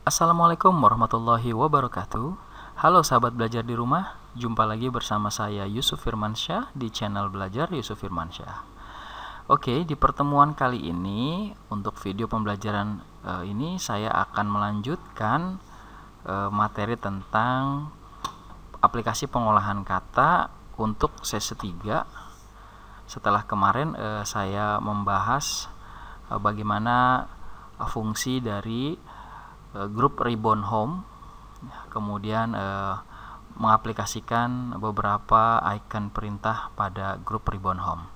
Assalamualaikum warahmatullahi wabarakatuh. Halo sahabat belajar di rumah, jumpa lagi bersama saya Yusuf Firmansyah di channel Belajar Yusuf Firmansyah. Oke, di pertemuan kali ini untuk video pembelajaran ini saya akan melanjutkan materi tentang aplikasi pengolahan kata untuk sesi 3. Setelah kemarin saya membahas bagaimana fungsi dari grup Ribbon Home, kemudian mengaplikasikan beberapa icon perintah pada grup Ribbon Home.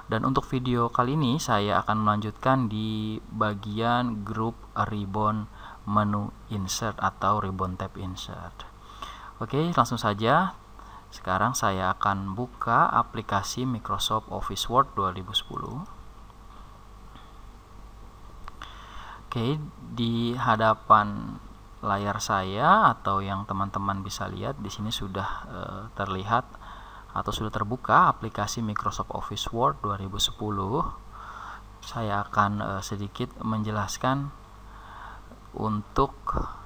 Dan untuk video kali ini saya akan melanjutkan di bagian grup Ribbon Menu Insert atau Ribbon Tab Insert. Oke, langsung saja. Sekarang saya akan buka aplikasi Microsoft Office Word 2010. Oke, di hadapan layar saya atau yang teman-teman bisa lihat di sini sudah terlihat atau sudah terbuka aplikasi Microsoft Office Word 2010. Saya akan sedikit menjelaskan untuk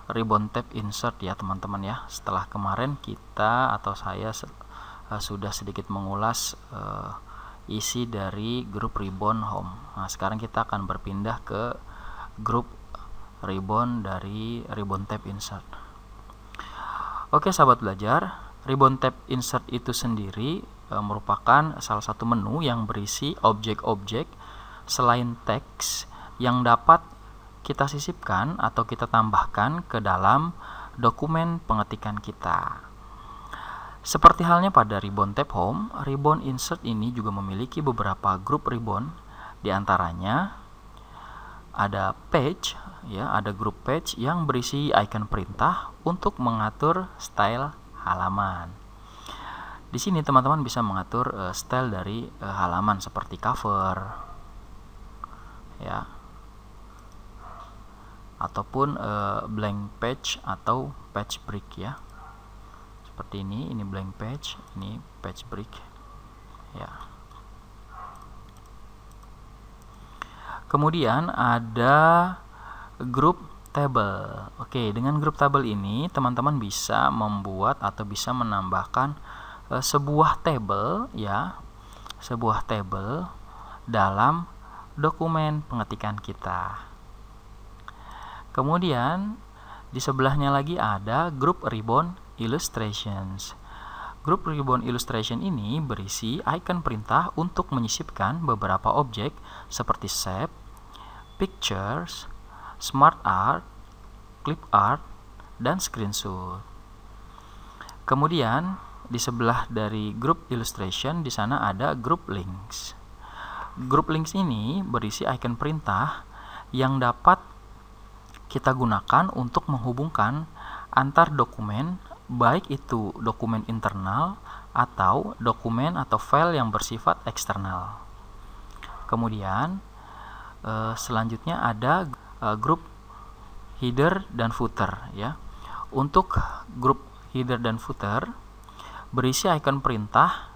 Ribbon Tab Insert ya teman-teman ya. Setelah kemarin kita atau saya sudah sedikit mengulas isi dari grup Ribbon Home. Nah, sekarang kita akan berpindah ke grup Ribbon dari Ribbon Tab Insert. Oke sahabat belajar, Ribbon Tab Insert itu sendiri merupakan salah satu menu yang berisi objek-objek selain teks yang dapat kita sisipkan atau kita tambahkan ke dalam dokumen pengetikan kita. Seperti halnya pada Ribbon Tab Home, Ribbon Insert ini juga memiliki beberapa grup ribbon, diantaranya ada page ya, ada grup page yang berisi icon perintah untuk mengatur style halaman. Di sini teman-teman bisa mengatur style dari halaman seperti cover ya, ataupun blank page atau page break ya. Seperti ini blank page, ini page break ya. Kemudian ada grup table. Oke, dengan grup table ini teman-teman bisa membuat atau bisa menambahkan sebuah table ya, sebuah table dalam dokumen pengetikan kita. Kemudian di sebelahnya lagi ada grup Ribbon Illustrations. Grup Ribbon Illustration ini berisi icon perintah untuk menyisipkan beberapa objek seperti shape, pictures, smart art, clip art, dan screenshot. Kemudian di sebelah dari grup illustration di sana ada grup links. Grup links ini berisi icon perintah yang dapat kita gunakan untuk menghubungkan antar dokumen, baik itu dokumen internal atau dokumen atau file yang bersifat eksternal. Kemudian selanjutnya ada grup header dan footer ya. Untuk grup header dan footer berisi icon perintah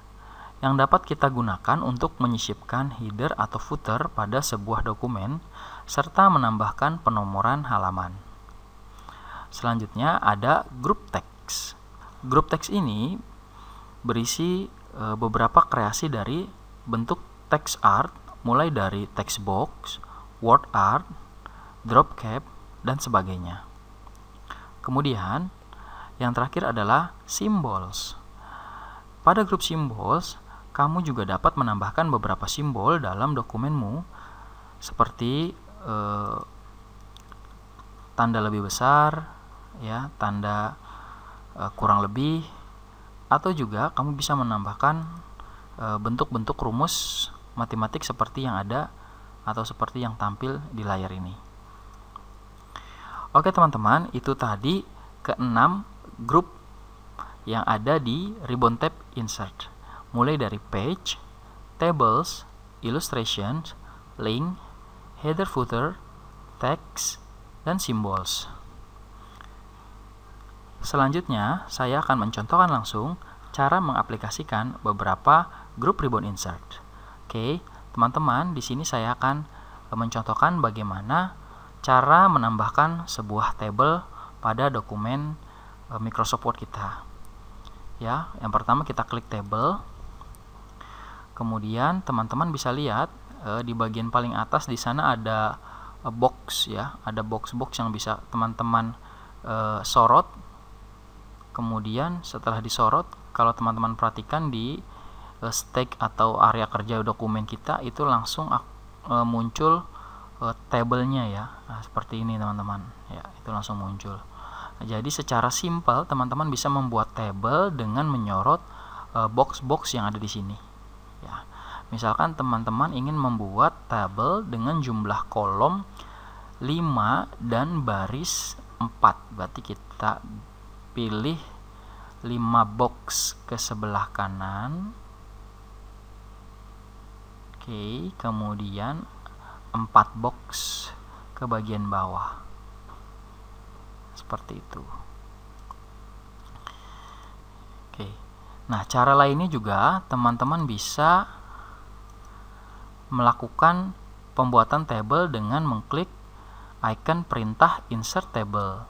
yang dapat kita gunakan untuk menyisipkan header atau footer pada sebuah dokumen serta menambahkan penomoran halaman. Selanjutnya ada grup teks. Grup teks ini berisi beberapa kreasi dari bentuk text art, mulai dari text box, word art, drop cap, dan sebagainya. Kemudian yang terakhir adalah symbols. Pada grup symbols, kamu juga dapat menambahkan beberapa simbol dalam dokumenmu seperti tanda lebih besar ya, tanda kurang lebih, atau juga kamu bisa menambahkan bentuk-bentuk rumus matematik seperti yang ada atau seperti yang tampil di layar ini. Oke teman-teman, itu tadi ke-6 grup yang ada di Ribbon Tab Insert, mulai dari page, tables, illustrations, link, header footer, text, dan symbols. Selanjutnya, saya akan mencontohkan langsung cara mengaplikasikan beberapa grup Ribbon Insert. Oke, teman-teman, di sini saya akan mencontohkan bagaimana cara menambahkan sebuah table pada dokumen Microsoft Word kita. Ya, yang pertama kita klik table. Kemudian teman-teman bisa lihat di bagian paling atas di sana ada box ya, ada box-box yang bisa teman-teman sorot. Kemudian setelah disorot, kalau teman-teman perhatikan di stack atau area kerja dokumen kita itu langsung muncul tabelnya ya. Nah, seperti ini teman-teman ya, itu langsung muncul. Jadi secara simpel teman-teman bisa membuat table dengan menyorot box-box yang ada di sini. Ya. Misalkan teman-teman ingin membuat tabel dengan jumlah kolom 5 dan baris 4. Berarti kita pilih 5 box ke sebelah kanan. Oke, kemudian 4 box ke bagian bawah. Seperti itu. Oke. Nah, cara lainnya juga teman-teman bisa melakukan pembuatan table dengan mengklik icon perintah insert table.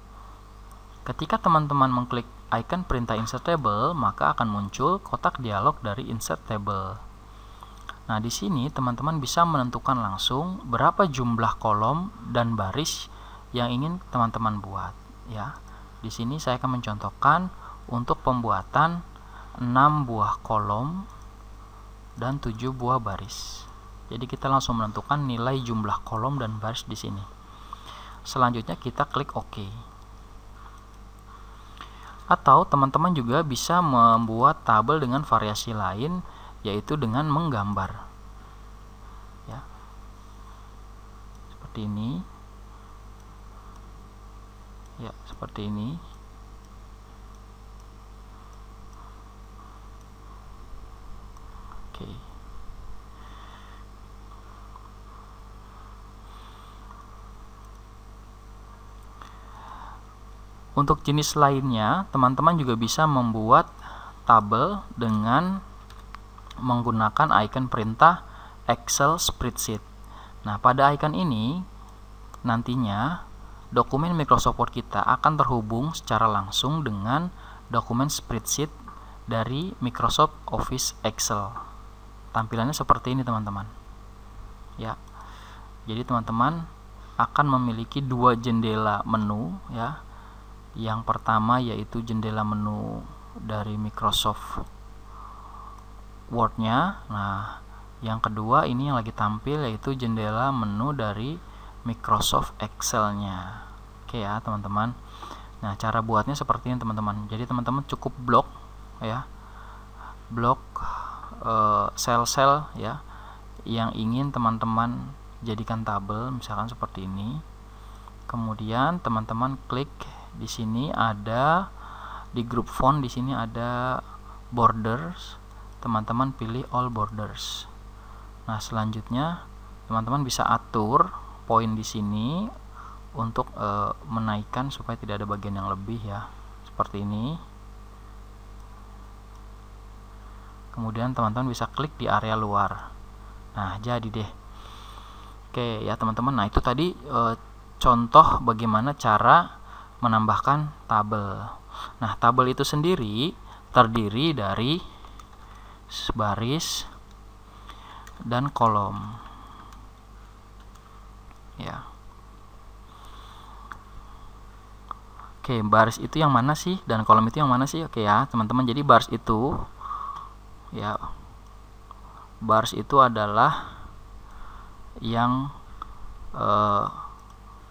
Ketika teman-teman mengklik icon perintah insert table, maka akan muncul kotak dialog dari insert table. Nah, di sini teman-teman bisa menentukan langsung berapa jumlah kolom dan baris yang ingin teman-teman buat. Ya, di sini saya akan mencontohkan untuk pembuatan 6 buah kolom dan 7 buah baris. Jadi kita langsung menentukan nilai jumlah kolom dan baris di sini. Selanjutnya kita klik OK. Atau teman-teman juga bisa membuat tabel dengan variasi lain, yaitu dengan menggambar. Ya, seperti ini. Ya, seperti ini. Oke. Untuk jenis lainnya, teman-teman juga bisa membuat tabel dengan menggunakan icon perintah Excel Spreadsheet. Nah, pada icon ini nantinya dokumen Microsoft Word kita akan terhubung secara langsung dengan dokumen spreadsheet dari Microsoft Office Excel. Tampilannya seperti ini teman-teman. Ya. Jadi teman-teman akan memiliki 2 jendela menu ya. Yang pertama yaitu jendela menu dari Microsoft Word-nya. Nah, yang kedua ini yang lagi tampil yaitu jendela menu dari Microsoft Excel-nya. Oke ya teman-teman. Nah, cara buatnya seperti ini teman-teman. Jadi teman-teman cukup blok ya, blok sel-sel ya yang ingin teman-teman jadikan tabel, misalkan seperti ini. Kemudian teman-teman klik di sini ada di grup font, di sini ada borders. Teman-teman pilih all borders. Nah, selanjutnya teman-teman bisa atur poin di sini untuk menaikkan supaya tidak ada bagian yang lebih ya, seperti ini. Kemudian teman-teman bisa klik di area luar. Nah, jadi deh. Oke ya teman-teman. Nah, itu tadi contoh bagaimana cara menambahkan tabel. Nah, tabel itu sendiri terdiri dari baris dan kolom. Ya. Oke, baris itu yang mana sih dan kolom itu yang mana sih? Oke ya, teman-teman. Jadi baris itu ya, baris itu adalah yang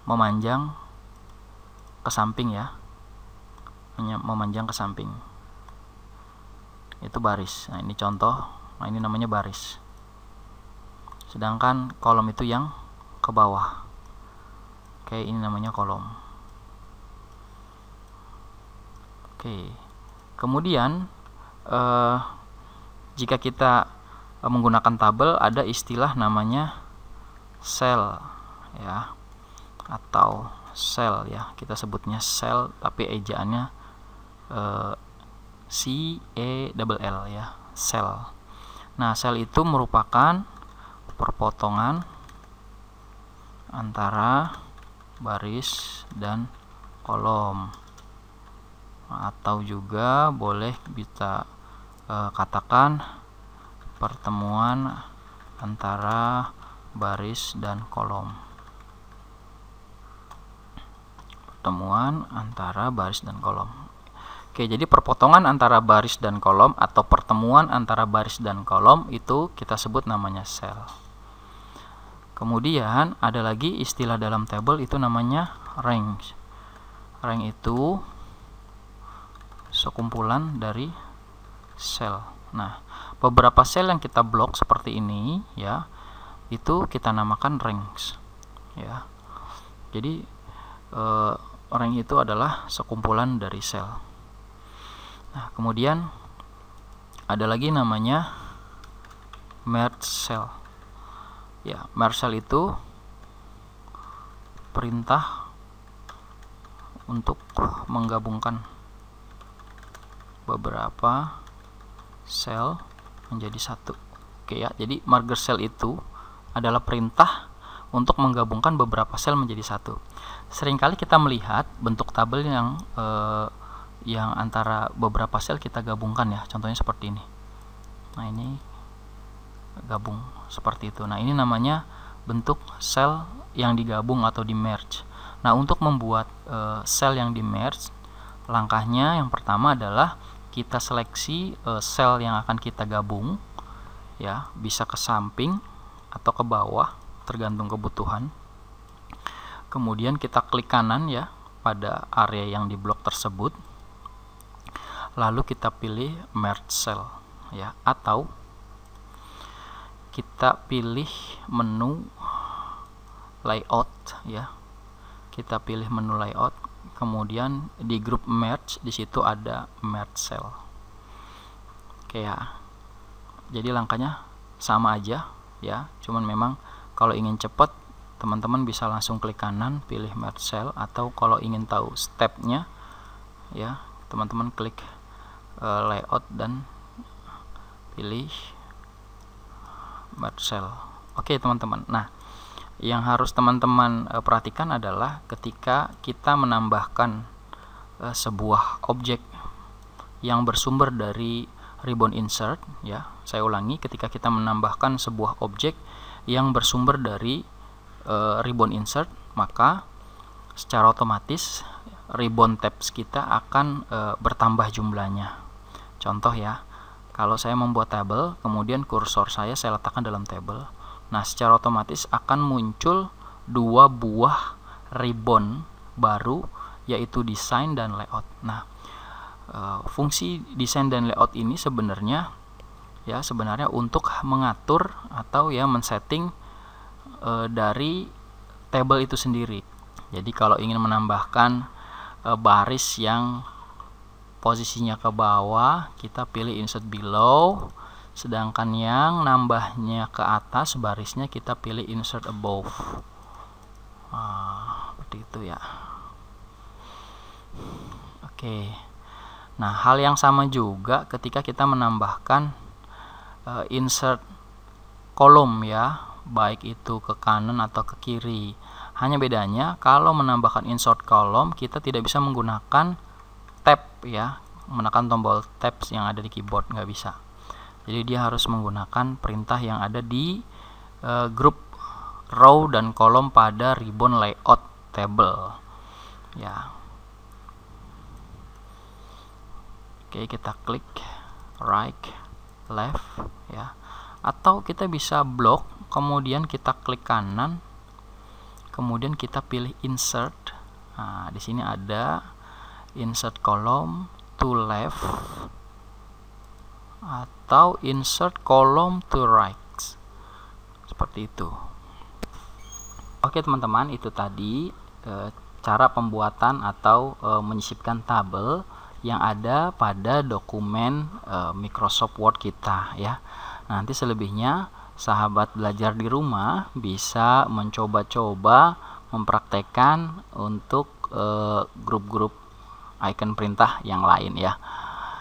memanjang ke samping ya. Memanjang ke samping. Itu baris. Nah, ini contoh. Nah, ini namanya baris. Sedangkan kolom itu yang ke bawah. Oke, ini namanya kolom. Oke. Kemudian jika kita menggunakan tabel, ada istilah namanya cell ya, atau cell ya. Kita sebutnya cell tapi ejaannya C-E-L-L ya, cell. Nah, cell itu merupakan perpotongan antara baris dan kolom, atau juga boleh kita katakan pertemuan antara baris dan kolom. Pertemuan antara baris dan kolom. Oke, jadi perpotongan antara baris dan kolom atau pertemuan antara baris dan kolom itu kita sebut namanya sel. Kemudian ada lagi istilah dalam tabel itu namanya range. Range itu sekumpulan dari sel. Nah, beberapa sel yang kita blok seperti ini ya, itu kita namakan range ya. Jadi range itu adalah sekumpulan dari sel. Nah, kemudian ada lagi namanya merge cell. Ya, merge cell itu perintah untuk menggabungkan beberapa sel menjadi satu. Oke ya, jadi merge cell itu adalah perintah untuk menggabungkan beberapa sel menjadi satu. Seringkali kita melihat bentuk tabel yang antara beberapa sel kita gabungkan ya, contohnya seperti ini. Nah, ini gabung seperti itu. Nah, ini namanya bentuk sel yang digabung atau di merge. Nah, untuk membuat sel yang di merge, langkahnya yang pertama adalah kita seleksi sel yang akan kita gabung ya, bisa ke samping atau ke bawah tergantung kebutuhan. Kemudian kita klik kanan ya pada area yang di blok tersebut. Lalu kita pilih merge cell ya, atau kita pilih menu layout ya. Kita pilih menu layout, kemudian di grup merge di situ ada merge cell. Oke ya. Jadi langkahnya sama aja ya, cuman memang kalau ingin cepat teman-teman bisa langsung klik kanan pilih merge cell, atau kalau ingin tahu stepnya ya, teman-teman klik layout dan pilih merge cell. Oke teman-teman. Nah, yang harus teman-teman perhatikan adalah ketika kita menambahkan sebuah objek yang bersumber dari ribbon insert ya. Saya ulangi, ketika kita menambahkan sebuah objek yang bersumber dari ribbon insert, maka secara otomatis ribbon tabs kita akan bertambah jumlahnya. Contoh ya, kalau saya membuat tabel, kemudian kursor saya letakkan dalam tabel, nah secara otomatis akan muncul dua buah ribbon baru, yaitu desain dan layout. Nah, fungsi desain dan layout ini sebenarnya untuk mengatur atau ya men-setting dari tabel itu sendiri. Jadi kalau ingin menambahkan baris yang posisinya ke bawah, kita pilih insert below, sedangkan yang nambahnya ke atas barisnya kita pilih insert above. Seperti itu ya. Oke. Nah, hal yang sama juga ketika kita menambahkan insert kolom ya, baik itu ke kanan atau ke kiri. Hanya bedanya kalau menambahkan insert kolom kita tidak bisa menggunakan tab ya, menekan tombol tab yang ada di keyboard, nggak bisa. Jadi dia harus menggunakan perintah yang ada di grup row dan kolom pada ribbon layout table ya. Oke, kita klik right, left ya, atau kita bisa blok, kemudian kita klik kanan, kemudian kita pilih insert. Nah, di sini ada insert column to left atau insert column to right, seperti itu. Oke teman-teman, itu tadi cara pembuatan atau menyisipkan tabel yang ada pada dokumen Microsoft Word kita ya. Nanti selebihnya sahabat belajar di rumah bisa mencoba-coba mempraktekkan untuk grup-grup icon perintah yang lain ya.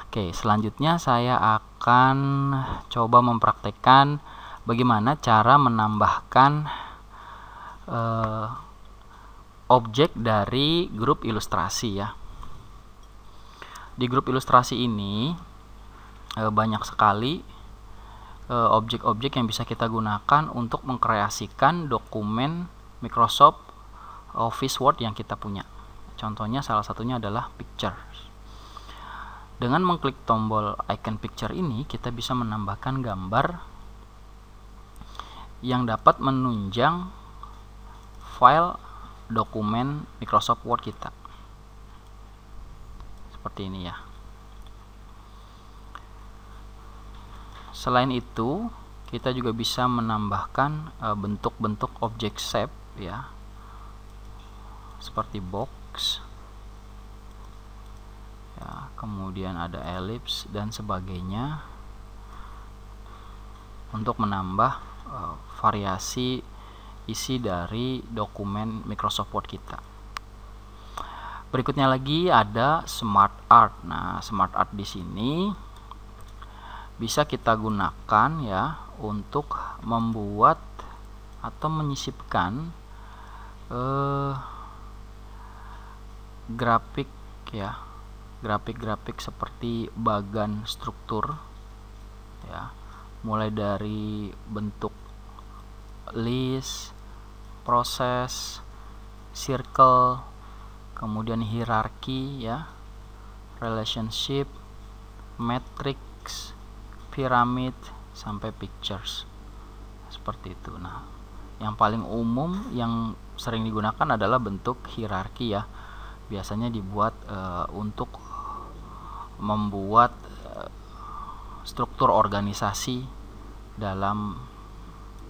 Oke, selanjutnya saya akan coba mempraktekkan bagaimana cara menambahkan objek dari grup ilustrasi ya. Di grup ilustrasi ini banyak sekali objek-objek yang bisa kita gunakan untuk mengkreasikan dokumen Microsoft Office Word yang kita punya. Contohnya salah satunya adalah picture. Dengan mengklik tombol icon picture ini, kita bisa menambahkan gambar yang dapat menunjang file dokumen Microsoft Word kita. Seperti ini ya. Selain itu, kita juga bisa menambahkan bentuk-bentuk objek shape ya, seperti box ya, kemudian ada ellipse dan sebagainya, untuk menambah variasi isi dari dokumen Microsoft Word kita. Berikutnya lagi ada Smart Art. Nah, Smart Art di sini bisa kita gunakan ya untuk membuat atau menyisipkan grafik ya, grafik-grafik seperti bagan struktur ya, mulai dari bentuk list, proses, circle, kemudian hierarki ya, relationship, matrix, piramid, sampai pictures, seperti itu. Nah, yang paling umum yang sering digunakan adalah bentuk hierarki ya, biasanya dibuat untuk membuat struktur organisasi dalam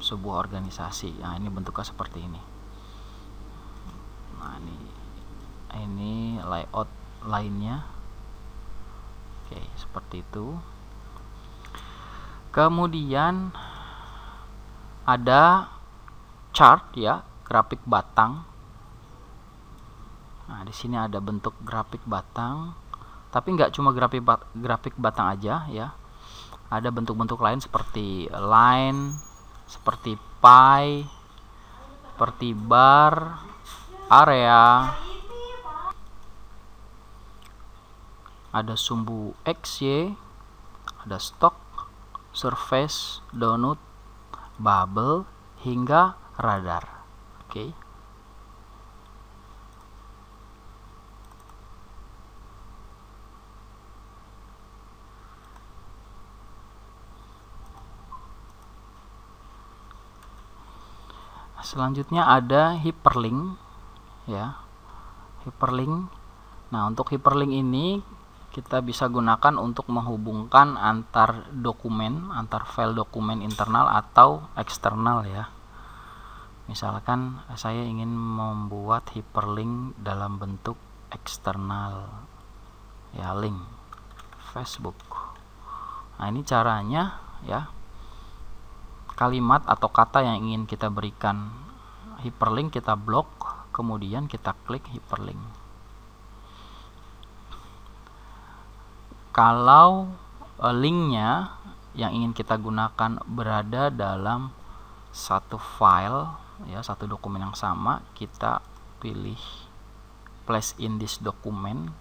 sebuah organisasi. Nah, ini bentuknya seperti ini. Nah, ini layout lainnya. Oke, seperti itu. Kemudian ada chart ya, grafik batang. Nah, di sini ada bentuk grafik batang, tapi nggak cuma grafik batang aja ya. Ada bentuk-bentuk lain seperti line, seperti pie, seperti bar, area, ada sumbu X, Y, ada stok, surface, donut, bubble, hingga radar. Oke. Selanjutnya ada hyperlink ya. Hyperlink. Nah, untuk hyperlink ini kita bisa gunakan untuk menghubungkan antar dokumen, antar file dokumen internal atau eksternal ya. Misalkan saya ingin membuat hyperlink dalam bentuk eksternal ya, link Facebook. Nah, ini caranya ya. Kalimat atau kata yang ingin kita berikan hyperlink kita blok, kemudian kita klik hyperlink. Kalau linknya yang ingin kita gunakan berada dalam satu file ya, satu dokumen yang sama, kita pilih place in this document.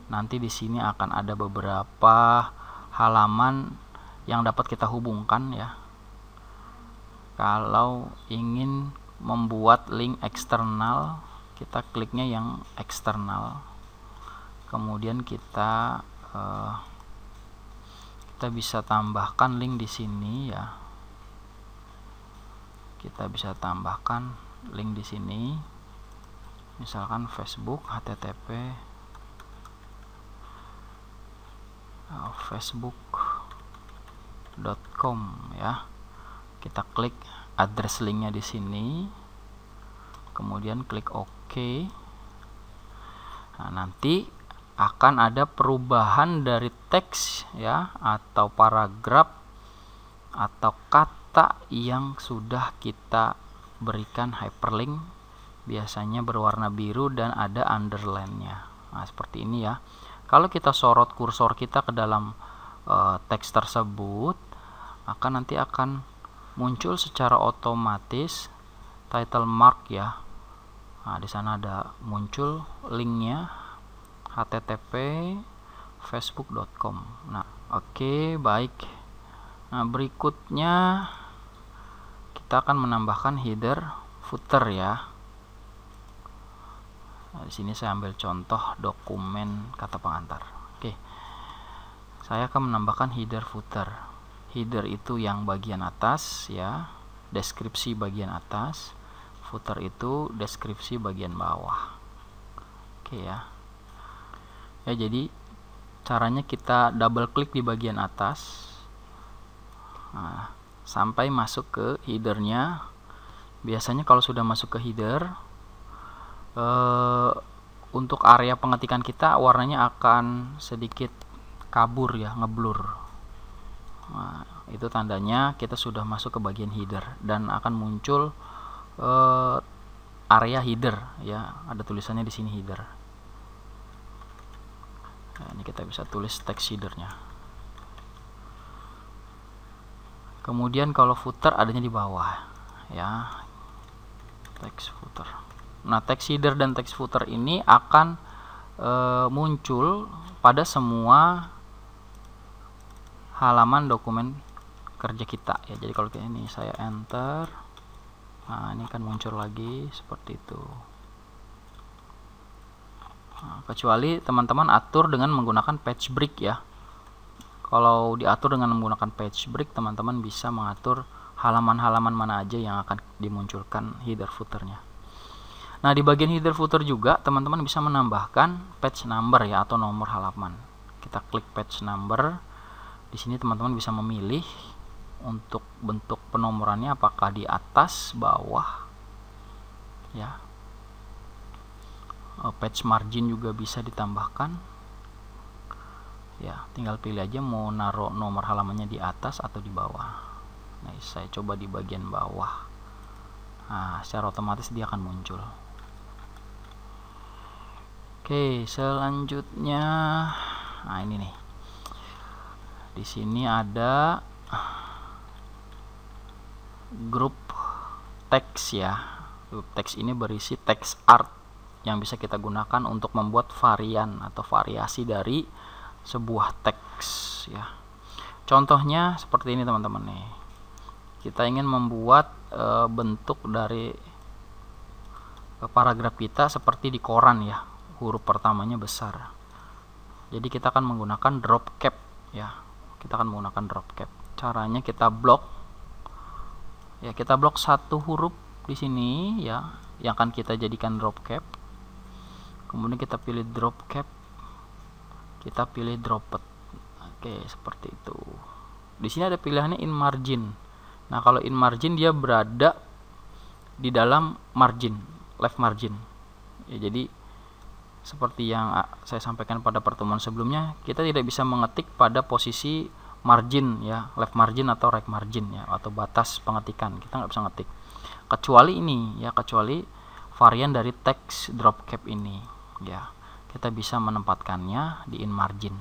Nanti di sini akan ada beberapa halaman yang dapat kita hubungkan ya. Kalau ingin membuat link eksternal, kita kliknya yang eksternal. Kemudian kita bisa tambahkan link di sini ya. Kita bisa tambahkan link di sini. Misalkan Facebook http facebook.com ya. Kita klik address linknya di sini. Kemudian klik OK. Nah, nanti akan ada perubahan dari teks ya, atau paragraf atau kata yang sudah kita berikan hyperlink, biasanya berwarna biru dan ada underline-nya. Nah, seperti ini ya. Kalau kita sorot kursor kita ke dalam teks tersebut, nanti akan muncul secara otomatis title mark ya, Nah, di sana ada muncul linknya, http facebook.com. Nah, oke, baik. Nah, berikutnya kita akan menambahkan header footer ya. Nah, di sini saya ambil contoh dokumen kata pengantar. Oke. Saya akan menambahkan header footer. Header itu yang bagian atas ya, deskripsi bagian atas. Footer itu deskripsi bagian bawah. Oke ya. Ya, jadi caranya kita double klik di bagian atas. Nah, sampai masuk ke headernya. Biasanya kalau sudah masuk ke header, untuk area pengetikan kita warnanya akan sedikit kabur ya, ngeblur. Nah, itu tandanya kita sudah masuk ke bagian header dan akan muncul area header ya, ada tulisannya di sini header. Nah, ini kita bisa tulis teks headernya. Kemudian kalau footer adanya di bawah ya, teks footer. Nah, teks header dan teks footer ini akan muncul pada semua halaman dokumen kerja kita ya. Jadi kalau ini saya enter, nah ini akan muncul lagi seperti itu. Nah, kecuali teman-teman atur dengan menggunakan page break ya. Kalau diatur dengan menggunakan page break, teman-teman bisa mengatur halaman-halaman mana aja yang akan dimunculkan header footernya. Nah, di bagian header footer juga teman-teman bisa menambahkan page number ya, atau nomor halaman. Kita klik page number. Di sini teman-teman bisa memilih untuk bentuk penomorannya apakah di atas, bawah ya. Page margin juga bisa ditambahkan ya, tinggal pilih aja mau naruh nomor halamannya di atas atau di bawah. Nah, saya coba di bagian bawah. Nah, secara otomatis dia akan muncul. Oke, selanjutnya, nah ini nih, di sini ada grup teks ya. Grup teks ini berisi teks art yang bisa kita gunakan untuk membuat varian atau variasi dari sebuah teks ya. Contohnya seperti ini teman-teman nih. Kita ingin membuat bentuk dari paragraf kita seperti di koran ya, huruf pertamanya besar. Jadi kita akan menggunakan drop cap ya. Kita akan menggunakan drop cap. Caranya kita blok ya, kita blok satu huruf di sini ya, yang akan kita jadikan drop cap. Kemudian kita pilih drop cap, kita pilih dropped. Oke, seperti itu. Di sini ada pilihannya in margin. Nah, kalau in margin dia berada di dalam margin, left margin ya. Jadi seperti yang saya sampaikan pada pertemuan sebelumnya, kita tidak bisa mengetik pada posisi margin ya, left margin atau right margin ya, atau batas pengetikan. Kita nggak bisa ngetik kecuali ini ya, kecuali varian dari teks drop cap ini ya, kita bisa menempatkannya di in margin.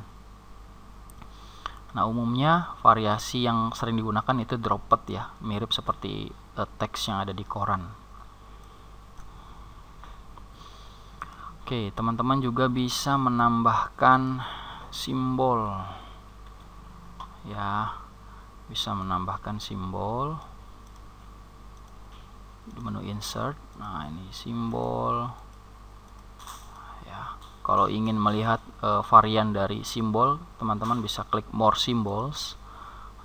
Nah, umumnya variasi yang sering digunakan itu dropped ya, mirip seperti teks yang ada di koran. Oke, teman-teman juga bisa menambahkan simbol ya, bisa menambahkan simbol di menu insert. Nah, ini simbol ya. Kalau ingin melihat varian dari simbol, teman-teman bisa klik more symbols.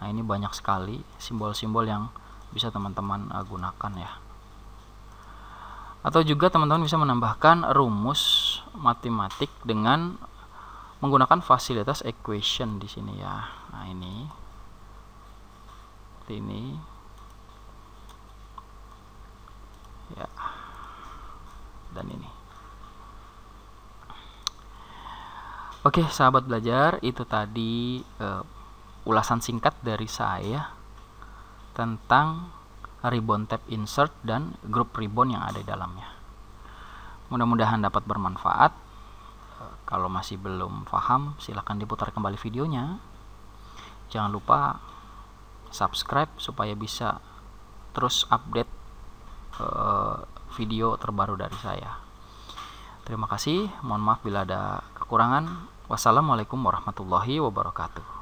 Nah, ini banyak sekali simbol-simbol yang bisa teman-teman gunakan ya. Atau juga teman-teman bisa menambahkan rumus matematik dengan menggunakan fasilitas equation di sini ya. Nah, ini seperti ini ya, dan ini. Oke, sahabat belajar, itu tadi ulasan singkat dari saya tentang ribbon tab insert dan grup ribbon yang ada di dalamnya. Mudah-mudahan dapat bermanfaat. Kalau masih belum paham, silahkan diputar kembali videonya. Jangan lupa subscribe supaya bisa terus update video terbaru dari saya. Terima kasih, mohon maaf bila ada kekurangan. Wassalamualaikum warahmatullahi wabarakatuh.